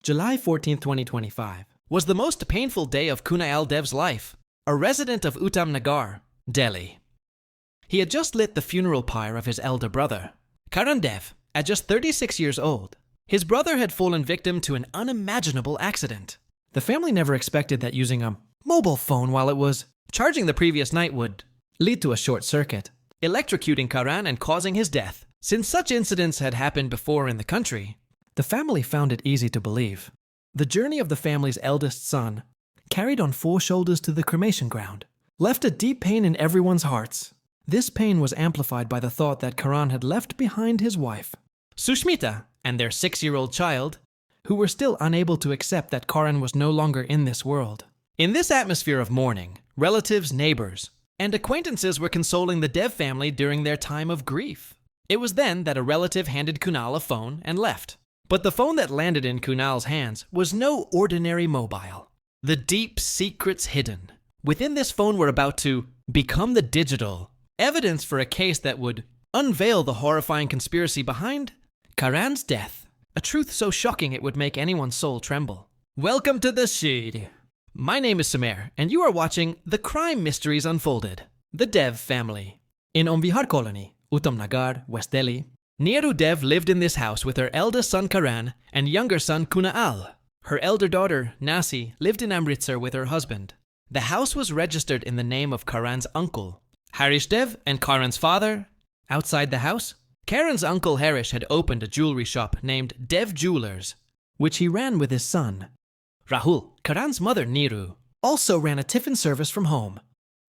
July 14, 2025, was the most painful day of Kunaal Dev's life, a resident of Uttam, Nagar, Delhi. He had just lit the funeral pyre of his elder brother, Karan Dev, at just 36 years old. His brother had fallen victim to an unimaginable accident. The family never expected that using a mobile phone while it was charging the previous night would lead to a short circuit, electrocuting Karan and causing his death. Since such incidents had happened before in the country, the family found it easy to believe. The journey of the family's eldest son, carried on 4 shoulders to the cremation ground, left a deep pain in everyone's hearts. This pain was amplified by the thought that Karan had left behind his wife, Sushmita, and their 6-year-old child, who were still unable to accept that Karan was no longer in this world. In this atmosphere of mourning, relatives, neighbors, and acquaintances were consoling the Dev family during their time of grief. It was then that a relative handed Kunaal a phone and left. But the phone that landed in Kunal's hands was no ordinary mobile. The deep secrets hidden within this phone were about to become the digital evidence for a case that would unveil the horrifying conspiracy behind Karan's death. A truth so shocking it would make anyone's soul tremble. Welcome to the Shade. My name is Samer, and you are watching The Crime Mysteries Unfolded. The Dev family. In Vihar colony, Uttam Nagar, West Delhi, Neeru Dev lived in this house with her eldest son Karan and younger son Kunaal. Her elder daughter, Nasi, lived in Amritsar with her husband. The house was registered in the name of Karan's uncle, Harish Dev, and Karan's father. Outside the house, Karan's uncle Harish had opened a jewelry shop named Dev Jewelers, which he ran with his son. Rahul, Karan's mother Neeru, also ran a tiffin service from home.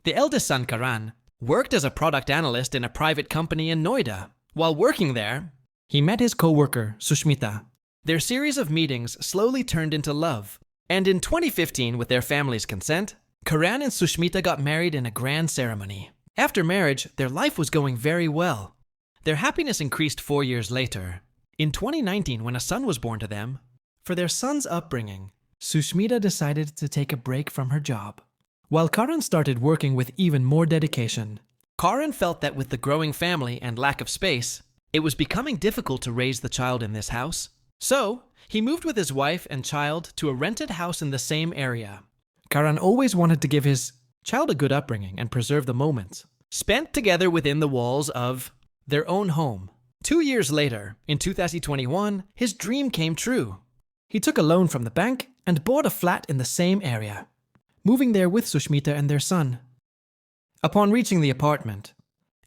The eldest son Karan worked as a product analyst in a private company in Noida. While working there, he met his co-worker, Sushmita. Their series of meetings slowly turned into love, and in 2015, with their family's consent, Karan and Sushmita got married in a grand ceremony. After marriage, their life was going very well. Their happiness increased 4 years later. In 2019, when a son was born to them, for their son's upbringing, Sushmita decided to take a break from her job, while Karan started working with even more dedication. Karan felt that with the growing family and lack of space, it was becoming difficult to raise the child in this house. So, he moved with his wife and child to a rented house in the same area. Karan always wanted to give his child a good upbringing and preserve the moments spent together within the walls of their own home. 2 years later, in 2021, his dream came true. He took a loan from the bank and bought a flat in the same area, moving there with Sushmita and their son. Upon reaching the apartment,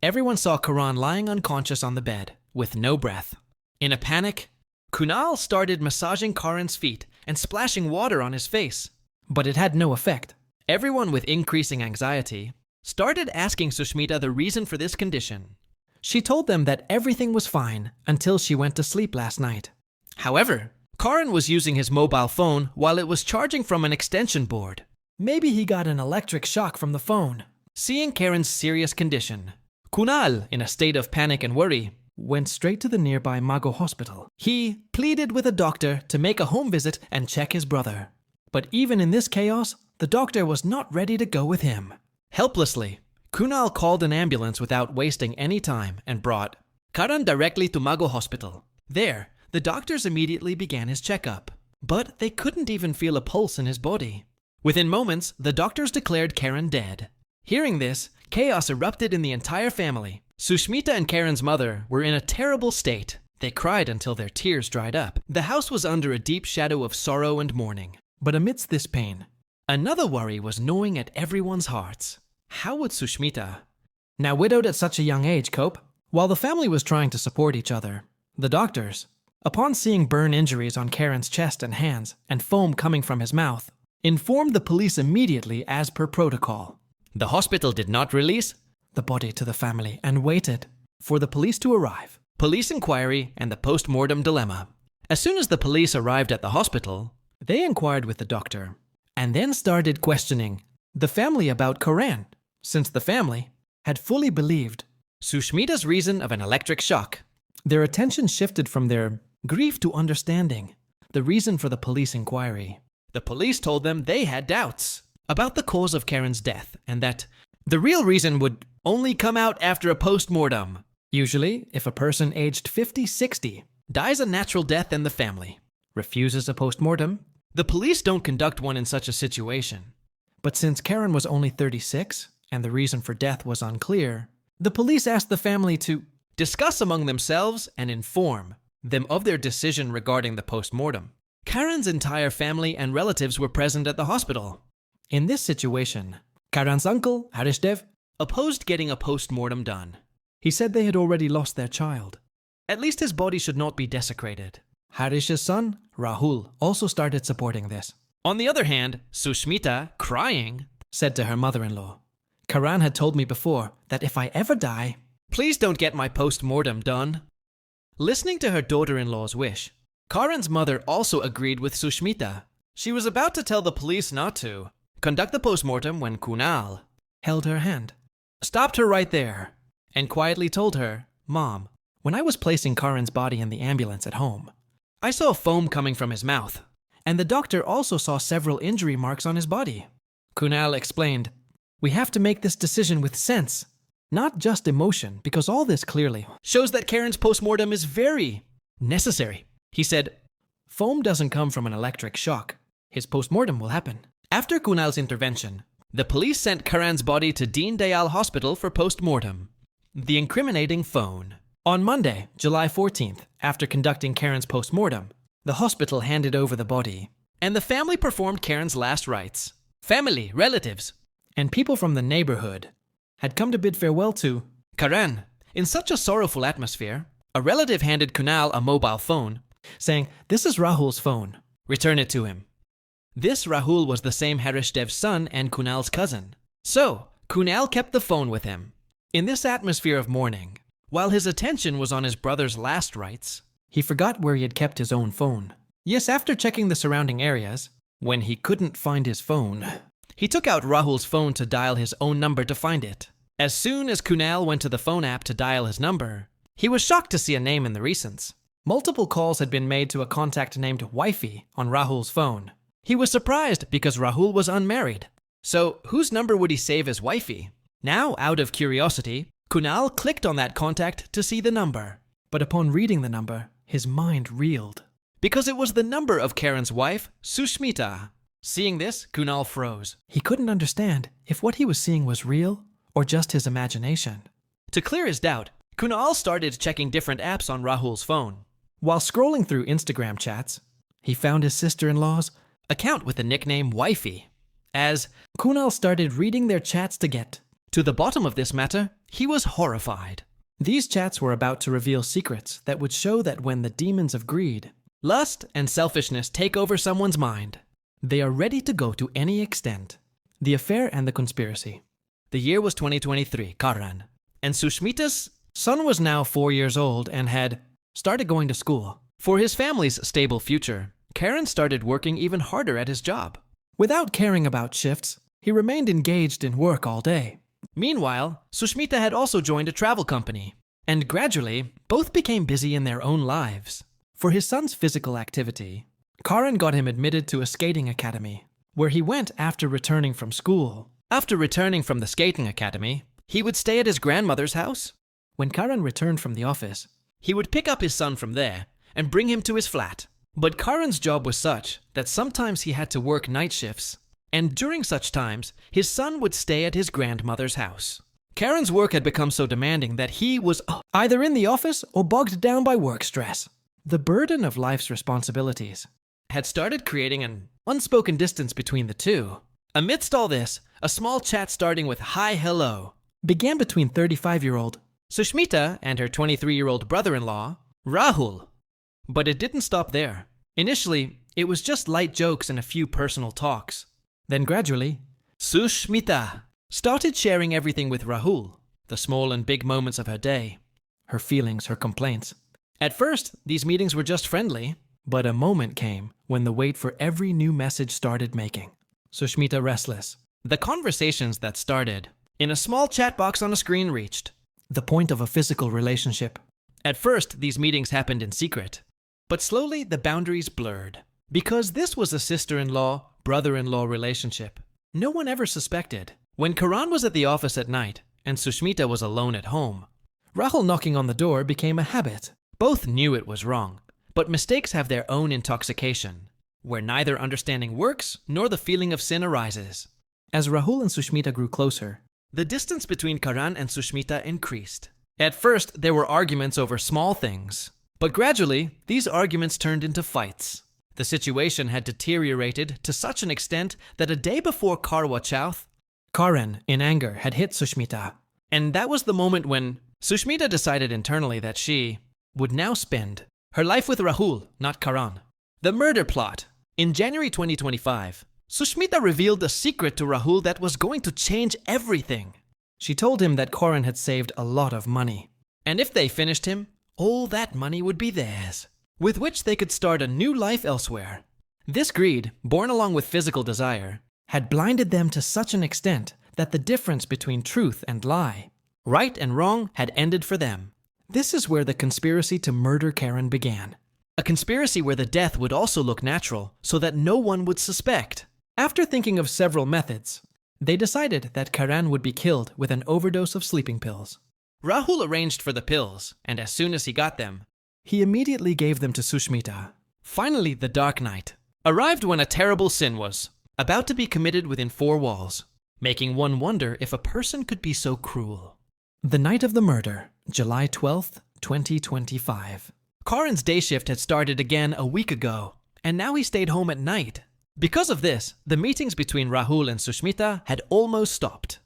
everyone saw Karan lying unconscious on the bed, with no breath. In a panic, Kunaal started massaging Karan's feet and splashing water on his face, but it had no effect. Everyone with increasing anxiety started asking Sushmita the reason for this condition. She told them that everything was fine until she went to sleep last night. However, Karan was using his mobile phone while it was charging from an extension board. Maybe he got an electric shock from the phone. Seeing Karan's serious condition, Kunaal, in a state of panic and worry, went straight to the nearby Mago hospital. He pleaded with a doctor to make a home visit and check his brother. But even in this chaos, the doctor was not ready to go with him. Helplessly, Kunaal called an ambulance without wasting any time and brought Karan directly to Mago hospital. There, the doctors immediately began his checkup, but they couldn't even feel a pulse in his body. Within moments, the doctors declared Karan dead. Hearing this, chaos erupted in the entire family. Sushmita and Karan's mother were in a terrible state. They cried until their tears dried up. The house was under a deep shadow of sorrow and mourning. But amidst this pain, another worry was gnawing at everyone's hearts. How would Sushmita, now widowed at such a young age, cope? While the family was trying to support each other, the doctors, upon seeing burn injuries on Karan's chest and hands and foam coming from his mouth, informed the police immediately as per protocol. The hospital did not release the body to the family and waited for the police to arrive. Police inquiry and the post-mortem dilemma. As soon as the police arrived at the hospital, they inquired with the doctor and then started questioning the family about Karan, since the family had fully believed Sushmita's reason of an electric shock. Their attention shifted from their grief to understanding the reason for the police inquiry. The police told them they had doubts about the cause of Karan's death and that the real reason would only come out after a post-mortem. Usually, if a person aged 50, 60 dies a natural death in the family, refuses a post-mortem. The police don't conduct one in such a situation. But since Karan was only 36 and the reason for death was unclear, the police asked the family to discuss among themselves and inform them of their decision regarding the post-mortem. Karan's entire family and relatives were present at the hospital. In this situation, Karan's uncle, Karan Dev, opposed getting a post-mortem done. He said they had already lost their child. At least his body should not be desecrated. Harish's son, Rahul, also started supporting this. On the other hand, Sushmita, crying, said to her mother-in-law, Karan had told me before that if I ever die, please don't get my post-mortem done. Listening to her daughter-in-law's wish, Karan's mother also agreed with Sushmita. She was about to tell the police not to conduct the post-mortem when Kunaal held her hand, stopped her right there, and quietly told her, Mom, when I was placing Karan's body in the ambulance at home, I saw foam coming from his mouth, and the doctor also saw several injury marks on his body. Kunaal explained, we have to make this decision with sense, not just emotion, because all this clearly shows that Karan's post-mortem is very necessary. He said, foam doesn't come from an electric shock. His post-mortem will happen. After Kunal's intervention, the police sent Karan's body to Deen Dayal Hospital for post-mortem. The incriminating phone. On Monday, July 14th, after conducting Karan's post-mortem, the hospital handed over the body, and the family performed Karan's last rites. Family, relatives, and people from the neighborhood had come to bid farewell to Karan. In such a sorrowful atmosphere, a relative handed Kunaal a mobile phone, saying, this is Rahul's phone. Return it to him. This Rahul was the same Karan Dev's son and Kunal's cousin. So, Kunaal kept the phone with him. In this atmosphere of mourning, while his attention was on his brother's last rites, he forgot where he had kept his own phone. Yes, after checking the surrounding areas, when he couldn't find his phone, he took out Rahul's phone to dial his own number to find it. As soon as Kunaal went to the phone app to dial his number, he was shocked to see a name in the recents. Multiple calls had been made to a contact named Wifey on Rahul's phone. He was surprised because Rahul was unmarried. So, whose number would he save as Wifey? Now, out of curiosity, Kunaal clicked on that contact to see the number. But upon reading the number, his mind reeled. Because it was the number of Karan's wife, Sushmita. Seeing this, Kunaal froze. He couldn't understand if what he was seeing was real or just his imagination. To clear his doubt, Kunaal started checking different apps on Rahul's phone. While scrolling through Instagram chats, he found his sister-in-law's account with the nickname Wifey. As Kunaal started reading their chats to get to the bottom of this matter, he was horrified. These chats were about to reveal secrets that would show that when the demons of greed, lust, and selfishness take over someone's mind, they are ready to go to any extent. The affair and the conspiracy. The year was 2023, Karan, and Sushmita's son was now 4 years old and had started going to school. For his family's stable future, Karan started working even harder at his job. Without caring about shifts, he remained engaged in work all day. Meanwhile, Sushmita had also joined a travel company, and gradually, both became busy in their own lives. For his son's physical activity, Karan got him admitted to a skating academy, where he went after returning from school. After returning from the skating academy, he would stay at his grandmother's house. When Karan returned from the office, he would pick up his son from there and bring him to his flat. But Karan's job was such that sometimes he had to work night shifts, and during such times, his son would stay at his grandmother's house. Karan's work had become so demanding that he was either in the office or bogged down by work stress. The burden of life's responsibilities had started creating an unspoken distance between the two. Amidst all this, a small chat starting with "Hi, hello" began between 35-year-old Sushmita and her 23-year-old brother-in-law, Rahul. But it didn't stop there. Initially, it was just light jokes and a few personal talks. Then gradually, Sushmita started sharing everything with Rahul, the small and big moments of her day, her feelings, her complaints. At first, these meetings were just friendly, but a moment came when the wait for every new message started making Sushmita restless. The conversations that started in a small chat box on a screen reached the point of a physical relationship. At first, these meetings happened in secret, but slowly the boundaries blurred. Because this was a sister-in-law, brother-in-law relationship, no one ever suspected. When Karan was at the office at night and Sushmita was alone at home, Rahul knocking on the door became a habit. Both knew it was wrong, But mistakes have their own intoxication, where neither understanding works nor the feeling of sin arises. As Rahul and Sushmita grew closer, The distance between Karan and Sushmita increased. At first, there were arguments over small things, but gradually, these arguments turned into fights. The situation had deteriorated to such an extent that a day before Karwa Chauth, Karan, in anger, had hit Sushmita. and that was the moment when Sushmita decided internally that she would now spend her life with Rahul, not Karan. The murder plot. In January 2025, Sushmita revealed a secret to Rahul that was going to change everything. She told him that Karan had saved a lot of money. And if they finished him, all that money would be theirs, with which they could start a new life elsewhere. This greed, born along with physical desire, Had blinded them to such an extent that the difference between truth and lie, right and wrong, had ended for them. this is where the conspiracy to murder Karan began. A conspiracy where the death would also look natural, so that no one would suspect. After thinking of several methods, they decided that Karan would be killed with an overdose of sleeping pills. Rahul arranged for the pills, and as soon as he got them, He immediately gave them to Sushmita. finally the dark night arrived when a terrible sin was about to be committed within four walls, making one wonder if a person could be so cruel. The night of the murder, July 12th, 2025. Karan's day shift had started again a week ago, and now he stayed home at night. Because of this, the meetings between Rahul and Sushmita had almost stopped.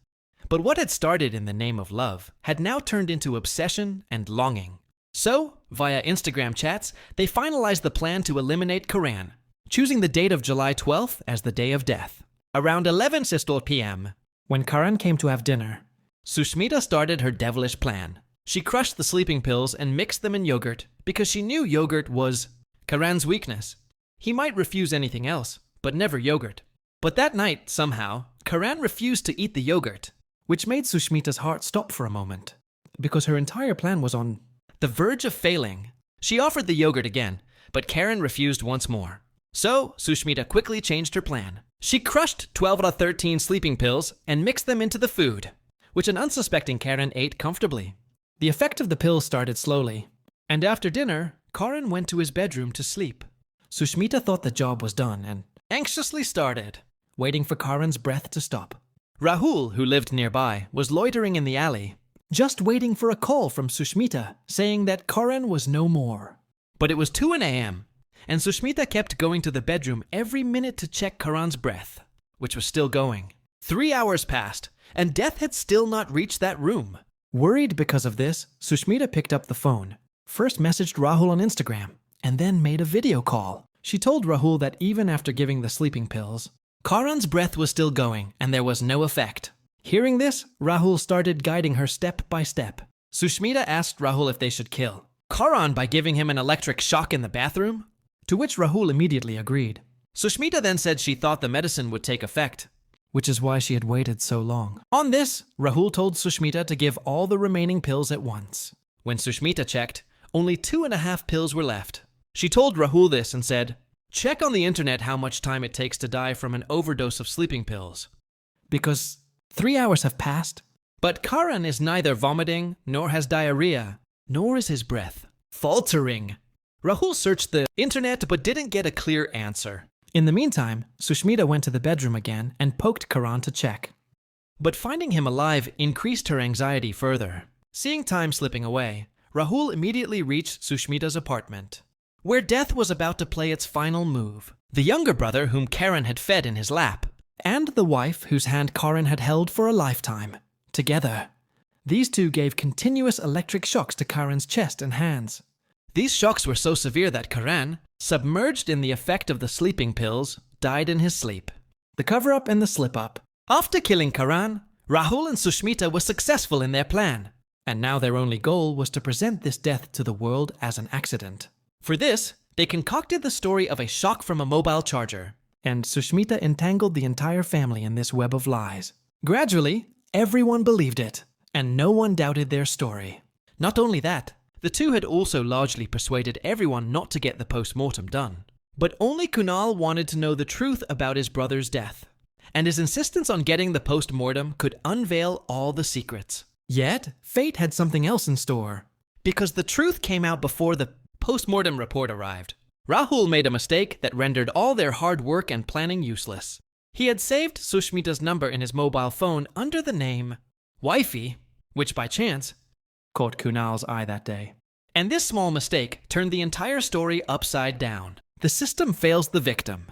But what had started in the name of love had now turned into obsession and longing. So, via Instagram chats, they finalized the plan to eliminate Karan, choosing the date of July 12th as the day of death. Around 11 Sistor p.m., When Karan came to have dinner, Sushmita started her devilish plan. She crushed the sleeping pills and mixed them in yogurt because she knew yogurt was Karan's weakness. He might refuse anything else, but never yogurt. But that night, somehow, Karan refused to eat the yogurt, which made Sushmita's heart stop for a moment, because her entire plan was on the verge of failing. She offered the yogurt again, but Karan refused once more. So, Sushmita quickly changed her plan. She crushed 12 out of 13 sleeping pills and mixed them into the food, which an unsuspecting Karan ate comfortably. The effect of the pills started slowly. And after dinner, Karan went to his bedroom to sleep. Sushmita thought the job was done and, Anxiously started. waiting for Karan's breath to stop, Rahul, who lived nearby, was loitering in the alley. just waiting for a call from Sushmita saying that Karan was no more. But it was 2 a.m., and Sushmita kept going to the bedroom every minute to check Karan's breath, which was still going. 3 hours passed, and death had still not reached that room. Worried because of this, Sushmita picked up the phone, first messaged Rahul on Instagram, and then made a video call. She told Rahul that even after giving the sleeping pills, Karan's breath was still going, and there was no effect. hearing this, Rahul started guiding her step by step. Sushmita asked Rahul if they should kill Karan by giving him an electric shock in the bathroom. To which Rahul immediately agreed, Sushmita then said she thought the medicine would take effect. which is why she had waited so long. On this, Rahul told Sushmita to give all the remaining pills at once. When Sushmita checked, only 2.5 pills were left. She told Rahul this and said, "Check on the internet how much time it takes to die from an overdose of sleeping pills." Because 3 hours have passed, But Karan is neither vomiting, nor has diarrhea, nor is his breath faltering. Rahul searched the internet but didn't get a clear answer. in the meantime, Sushmita went to the bedroom again and poked Karan to check. But finding him alive increased her anxiety further. Seeing time slipping away, Rahul immediately reached Sushmita's apartment, where death was about to play its final move. The younger brother whom Karan had fed in his lap, And the wife whose hand Karan had held for a lifetime. Together, these two gave continuous electric shocks to Karan's chest and hands. These shocks were so severe that Karan, submerged in the effect of the sleeping pills, died in his sleep. The cover-up and the slip-up. After killing Karan, Rahul and Sushmita were successful in their plan. And now their only goal was to present this death to the world as an accident. For this, they concocted the story of a shock from a mobile charger. And Sushmita entangled the entire family in this web of lies. Gradually, everyone believed it, and no one doubted their story. Not only that, the two had also largely persuaded everyone not to get the post-mortem done. But only Kunaal wanted to know the truth about his brother's death, and his insistence on getting the post-mortem could unveil all the secrets. Yet, fate had something else in store. Because the truth came out before the Post-mortem report arrived. Rahul made a mistake that rendered all their hard work and planning useless. He had saved Sushmita's number in his mobile phone under the name Wifey, which by chance caught Kunal's eye that day. And this small mistake turned the entire story upside down. The system fails the victim.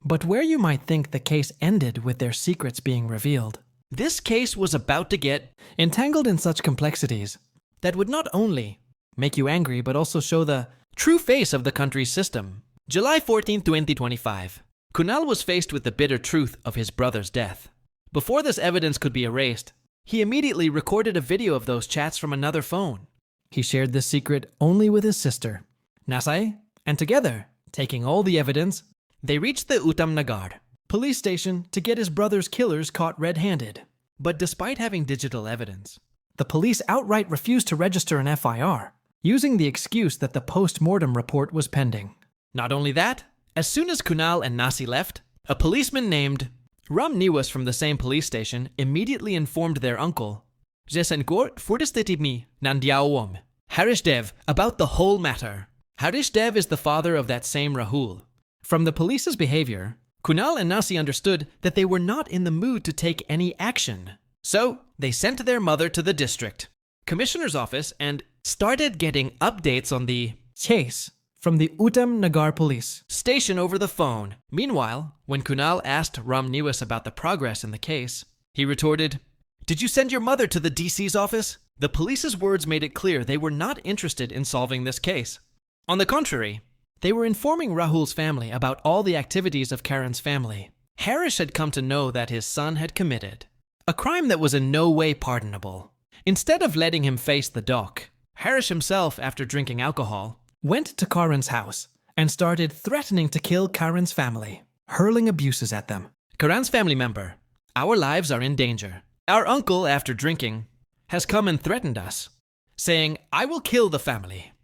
But where you might think the case ended with their secrets being revealed, This case was about to get entangled in such complexities that would not only make you angry but also show the true face of the country's system. July 14, 2025. Kunaal was faced with the bitter truth of his brother's death. Before this evidence could be erased, he immediately recorded a video of those chats from another phone. he shared this secret only with his sister, Nasai, and together, taking all the evidence, They reached the Uttam Nagar. police station to get his brother's killers caught red-handed. But despite having digital evidence, The police outright refused to register an FIR, using the excuse that the post-mortem report was pending. not only that, as soon as Kunaal and Nasi left, a policeman named Ram Niwas from the same police station immediately informed their uncle, Jesenkor Furdistitimi Nandiawom, Harish Dev, about the whole matter. Harish Dev is the father of that same Rahul. From the police's behavior, Kunaal and Nasi understood that they were not in the mood to take any action. So, they sent their mother to the district commissioner's office and started getting updates on the Chase from the Uttam Nagar police. station over the phone. Meanwhile, when Kunaal asked Ram Niwas about the progress in the case, he retorted, "Did you send your mother to the DC's office?" The police's words made it clear they were not interested in solving this case. On the contrary, they were informing Rahul's family about all the activities of Karan's family. Harish had come to know that his son had committed a crime that was in no way pardonable. Instead of letting him face the dock, Harish himself, after drinking alcohol, Went to Karan's house and started threatening to kill Karan's family, hurling abuses at them. Karan's family member, "Our lives are in danger. Our uncle, after drinking, has come and threatened us, saying, 'I will kill the family.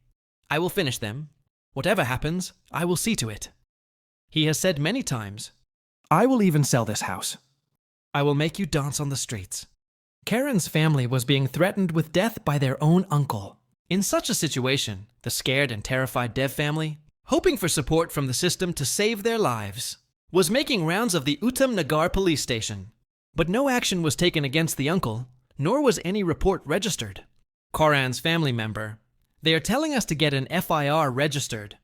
I will finish them. Whatever happens, I will see to it.' He has said many times, I will even sell this house. 'I will make you dance on the streets.'" Karan's family was being threatened with death by their own uncle. In such a situation, the scared and terrified Dev family, hoping for support from the system to save their lives, was making rounds of the Uttam Nagar police station. But no action was taken against the uncle, nor was any report registered. Karan's family member, "They are telling us to get an FIR registered,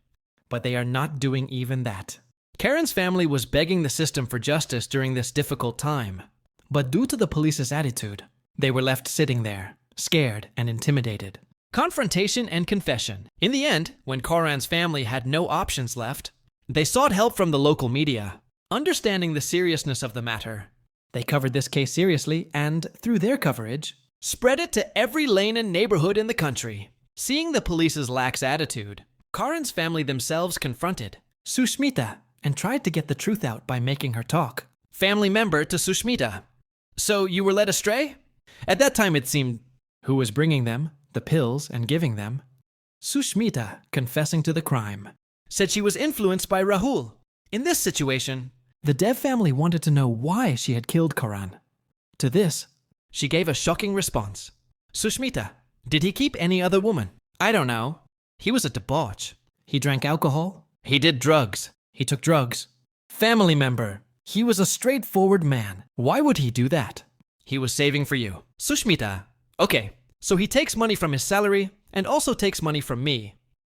but they are not doing even that." Karan's family was begging the system for justice during this difficult time. But due to the police's attitude, They were left sitting there, scared and intimidated. confrontation and confession. In the end, when Karan's family had no options left, they sought help from the local media. Understanding the seriousness of the matter, They covered this case seriously and, through their coverage, spread it to every lane and neighborhood in the country. Seeing the police's lax attitude, Karan's family themselves confronted Sushmita and tried to get the truth out by making her talk. family member to Sushmita. "So you were led astray?" At that time it seemed, Who was bringing them, the pills, and giving them? Sushmita, confessing to the crime. said she was influenced by Rahul. In this situation, The Dev family wanted to know why she had killed Karan. To this, she gave a shocking response. "Sushmita, did he keep any other woman?" "I don't know. He was a debauch. he drank alcohol, He did drugs." he took drugs. Family member, he was a straightforward man. Why would he do that? "He was saving for you." "Sushmita, okay, so he takes money from his salary and also takes money from me.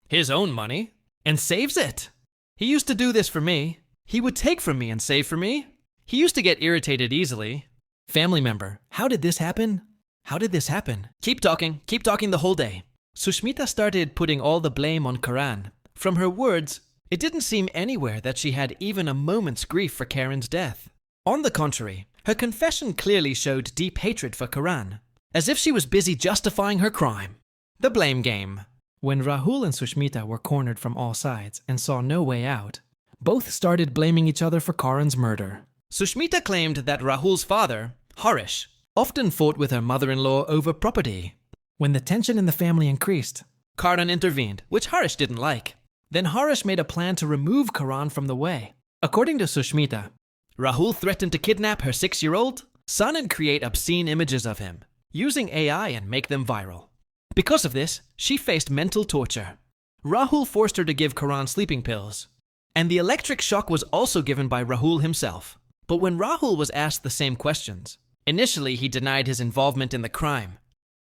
His own money, and saves it. He used to do this for me. He would take from me and save for me. He used to get irritated easily." Family member, how did this happen? "How did this happen?" Keep talking the whole day." Sushmita started putting all the blame on Karan. From her words, it didn't seem anywhere that she had even a moment's grief for Karan's death. On the contrary, her confession clearly showed deep hatred for Karan, as if she was busy justifying her crime. The blame game. When Rahul and Sushmita were cornered from all sides and saw no way out, both started blaming each other for Karan's murder. Sushmita claimed that Rahul's father, Harish, often fought with her mother-in-law over property. When the tension in the family increased, Karan intervened, which Harish didn't like. then Harish made a plan to remove Karan from the way. According to Sushmita, Rahul threatened to kidnap her 6-year-old son and create obscene images of him, using AI and make them viral. Because of this, she faced mental torture. Rahul forced her to give Karan sleeping pills, and the electric shock was also given by Rahul himself. But when Rahul was asked the same questions, initially he denied his involvement in the crime,